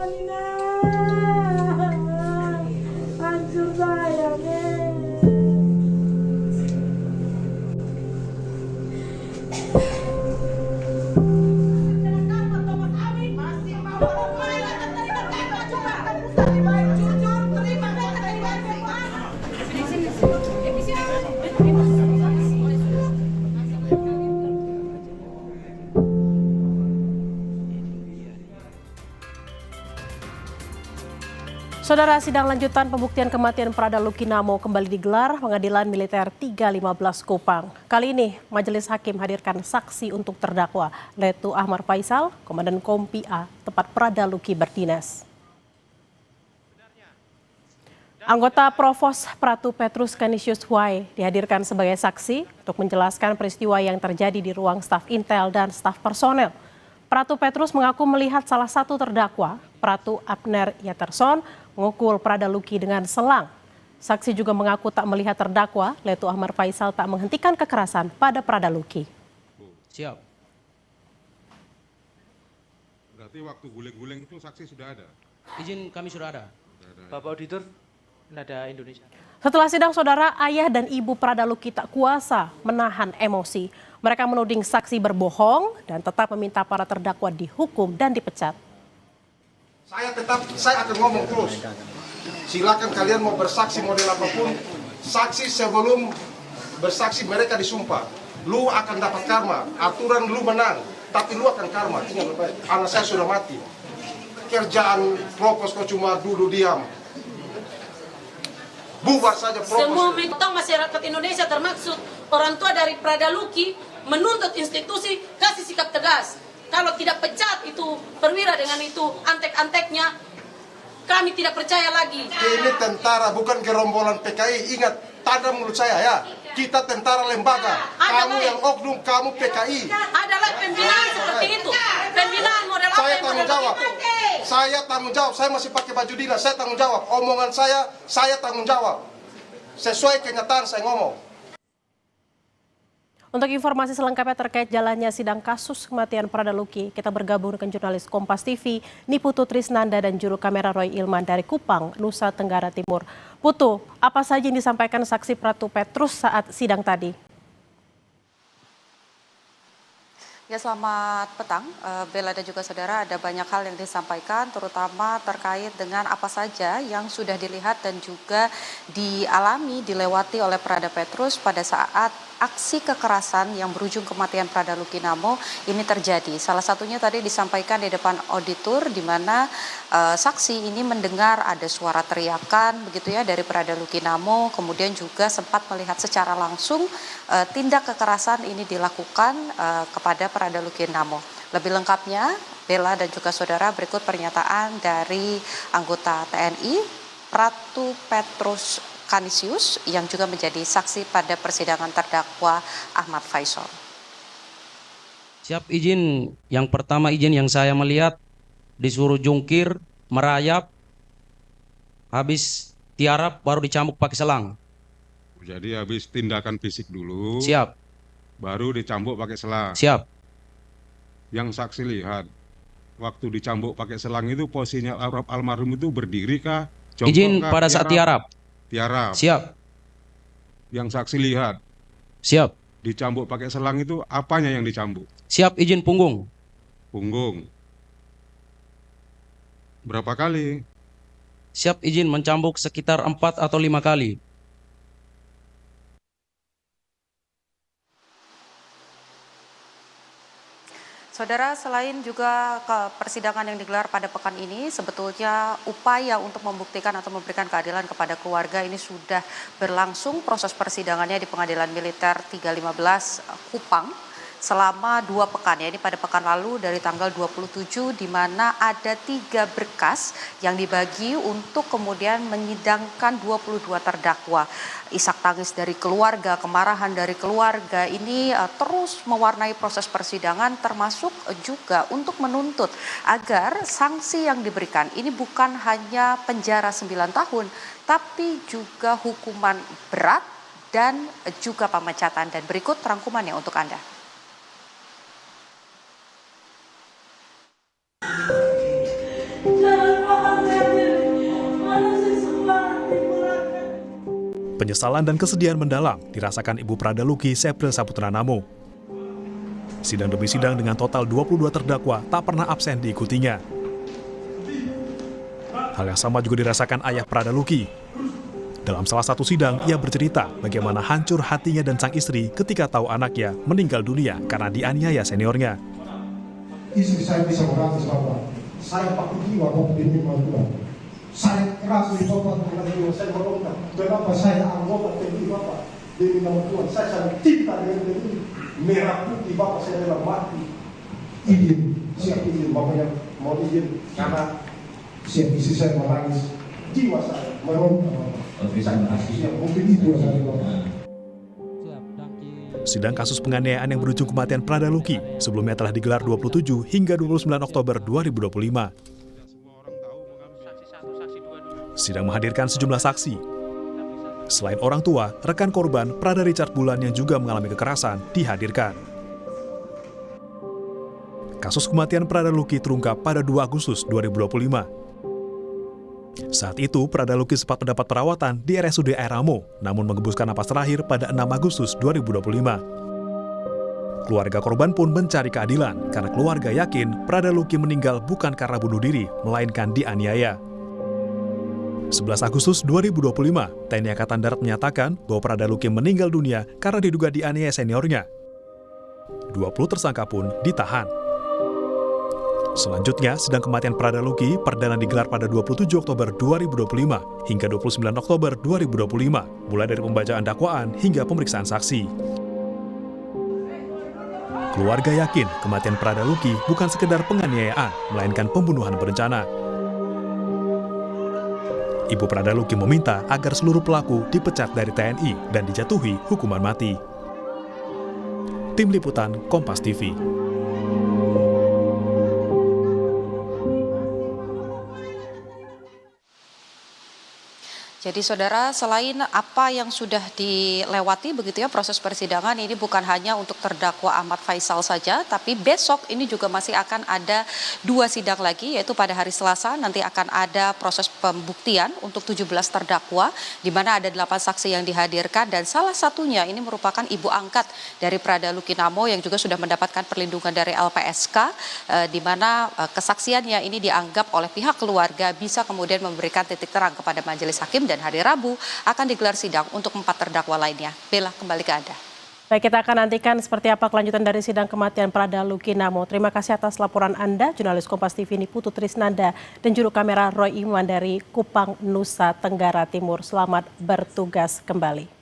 Nina, hancur saya, Saudara, sidang lanjutan pembuktian kematian Prada Luki Namo kembali digelar Pengadilan Militer 315 Kupang. Kali ini, Majelis Hakim hadirkan saksi untuk terdakwa, Letu Ahmad Faisal, Komandan Kompi A, tempat Prada Luki berdinas. Anggota Provos Pratu Petrus Canisius Huai dihadirkan sebagai saksi untuk menjelaskan peristiwa yang terjadi di ruang staf Intel dan staf personel. Pratu Petrus mengaku melihat salah satu terdakwa, Pratu Abner Yaterson, memukul Prada Luki dengan selang. Saksi juga mengaku tak melihat terdakwa, Letu Ahmad Faisal tak menghentikan kekerasan pada Prada Luki. Siap. Berarti waktu guling-guling itu saksi sudah ada? Izin kami sudah ada. Bapak Auditor, Nada Indonesia. Setelah sidang, saudara, ayah dan ibu Prada Luki tak kuasa menahan emosi. Mereka menuding saksi berbohong dan tetap meminta para terdakwa dihukum dan dipecat. Saya akan ngomong terus. Silakan kalian mau bersaksi model apapun. Saksi sebelum bersaksi mereka disumpah. Lu akan dapat karma. Aturan lu menang, tapi lu akan karma. Ingat baik. Anak saya sudah mati. Kerjaan propos kok cuma duduk diam. Bubar saja propos. Semua mentong masyarakat Indonesia termaksud orang tua dari Prada Luki menuntut institusi kasih sikap tegas. Kalau tidak pecat itu perwira dengan itu antek-anteknya, kami tidak percaya lagi. Ini tentara bukan gerombolan PKI. Ingat, tanda mulut saya ya. Kita tentara lembaga. Kamu yang oknum, kamu PKI. Adalah pembinaan seperti itu. Pembinaan model apa Saya yang tanggung model jawab. itu? Saya tanggung jawab. Saya masih pakai baju dinas. Saya tanggung jawab. Omongan saya tanggung jawab. Sesuai kenyataan saya ngomong. Untuk informasi selengkapnya terkait jalannya sidang kasus kematian Prada Luki, kita bergabung dengan jurnalis Kompas TV, Niputu Trisnanda dan juru kamera Roy Ilman dari Kupang, Nusa Tenggara Timur. Putu, apa saja yang disampaikan saksi Pratu Petrus saat sidang tadi? Ya, selamat petang, Bella dan juga saudara. Ada banyak hal yang disampaikan, terutama terkait dengan apa saja yang sudah dilihat dan juga dilewati oleh Prada Petrus pada saat aksi kekerasan yang berujung kematian Prada Luki Namo ini terjadi. Salah satunya tadi disampaikan di depan auditor, di mana saksi ini mendengar ada suara teriakan begitu ya dari Prada Luki Namo, kemudian juga sempat melihat secara langsung tindak kekerasan ini dilakukan kepada Prada Luki Namo. Lebih lengkapnya, Bella dan juga saudara, berikut pernyataan dari anggota TNI Pratu Petrus Canisius yang juga menjadi saksi pada persidangan terdakwa Ahmad Faisal. Siap, izin. Yang pertama, izin yang saya melihat disuruh jungkir, merayap, habis tiarap baru dicambuk pakai selang. Jadi habis tindakan fisik dulu. Siap. Baru dicambuk pakai selang. Siap. Yang saksi lihat, waktu dicambuk pakai selang itu posisinya almarhum itu berdiri kah? Jongkok Izin kah? pada saat tiarap. Tiarap. Siap. Yang saksi lihat, Siap. dicambuk pakai selang itu apanya yang dicambuk? Siap, izin punggung. Punggung. Berapa kali? Siap, izin mencambuk sekitar 4 atau 5 kali. Saudara, selain juga persidangan yang digelar pada pekan ini, sebetulnya upaya untuk membuktikan atau memberikan keadilan kepada keluarga ini sudah berlangsung. Proses persidangannya di Pengadilan Militer 315 Kupang selama 2 pekan, ya, ini pada pekan lalu dari tanggal 27, di mana ada 3 berkas yang dibagi untuk kemudian menyidangkan 22 terdakwa. Isak tangis dari keluarga, kemarahan dari keluarga ini terus mewarnai proses persidangan, termasuk juga untuk menuntut agar sanksi yang diberikan ini bukan hanya penjara 9 tahun, tapi juga hukuman berat dan juga pemecatan. Dan berikut rangkumannya untuk Anda. Jangan Penyesalan dan kesedihan mendalam dirasakan Ibu Prada Luki Sepril Saputra Namo. Sidang demi sidang dengan total 22 terdakwa tak pernah absen diikutinya. Hal yang sama juga dirasakan ayah Prada Luki. Dalam salah satu sidang, ia bercerita bagaimana hancur hatinya dan sang istri ketika tahu anaknya meninggal dunia karena dianiaya seniornya. Istri saya bisa menangis, Bapak. Saya pakai jiwa Bapak demi Tuhan. Saya keras di Bapak dengan jiwa saya meronta. Kenapa saya anggota TNI Bapak demi nama Tuhan? Saya sangat cinta dengan TNI. Merah putih Bapak saya adalah mati. Izin, siap izin Bapak yang mau izin karena siap istri saya menangis. Jiwa saya meronta Bapak. Mungkin itu yang saya Bapak. Sidang kasus penganiayaan yang berujung kematian Prada Luki sebelumnya telah digelar 27 hingga 29 Oktober 2025. Sidang menghadirkan sejumlah saksi. Selain orang tua, rekan korban Prada Richard Bulan yang juga mengalami kekerasan dihadirkan. Kasus kematian Prada Luki terungkap pada 2 Agustus 2025. Saat itu, Prada Luki sempat mendapat perawatan di RSUD Air Ramo, namun menghembuskan napas terakhir pada 6 Agustus 2025. Keluarga korban pun mencari keadilan karena keluarga yakin Prada Luki meninggal bukan karena bunuh diri, melainkan dianiaya. 11 Agustus 2025, TNI Angkatan Darat menyatakan bahwa Prada Luki meninggal dunia karena diduga dianiaya seniornya. 20 tersangka pun ditahan. Selanjutnya, sidang kematian Prada Luki perdana digelar pada 27 Oktober 2025 hingga 29 Oktober 2025, mulai dari pembacaan dakwaan hingga pemeriksaan saksi. Keluarga yakin kematian Prada Luki bukan sekedar penganiayaan, melainkan pembunuhan berencana. Ibu Prada Luki meminta agar seluruh pelaku dipecat dari TNI dan dijatuhi hukuman mati. Tim Liputan Kompas TV. Jadi saudara, selain apa yang sudah dilewati begitu ya proses persidangan, ini bukan hanya untuk terdakwa Ahmad Faisal saja, tapi besok ini juga masih akan ada 2 sidang lagi, yaitu pada hari Selasa nanti akan ada proses pembuktian untuk 17 terdakwa, di mana ada 8 saksi yang dihadirkan, dan salah satunya ini merupakan ibu angkat dari Prada Luki Namo yang juga sudah mendapatkan perlindungan dari LPSK, di mana kesaksiannya ini dianggap oleh pihak keluarga bisa kemudian memberikan titik terang kepada majelis hakim. Dan hari Rabu akan digelar sidang untuk 4 terdakwa lainnya. Bella, kembali ke Anda. Baik, kita akan nantikan seperti apa kelanjutan dari sidang kematian Prada Luki Namo. Terima kasih atas laporan Anda, jurnalis Kompas TV Niputu Trisnanda dan juru kamera Roy Iman dari Kupang, Nusa Tenggara Timur. Selamat bertugas kembali.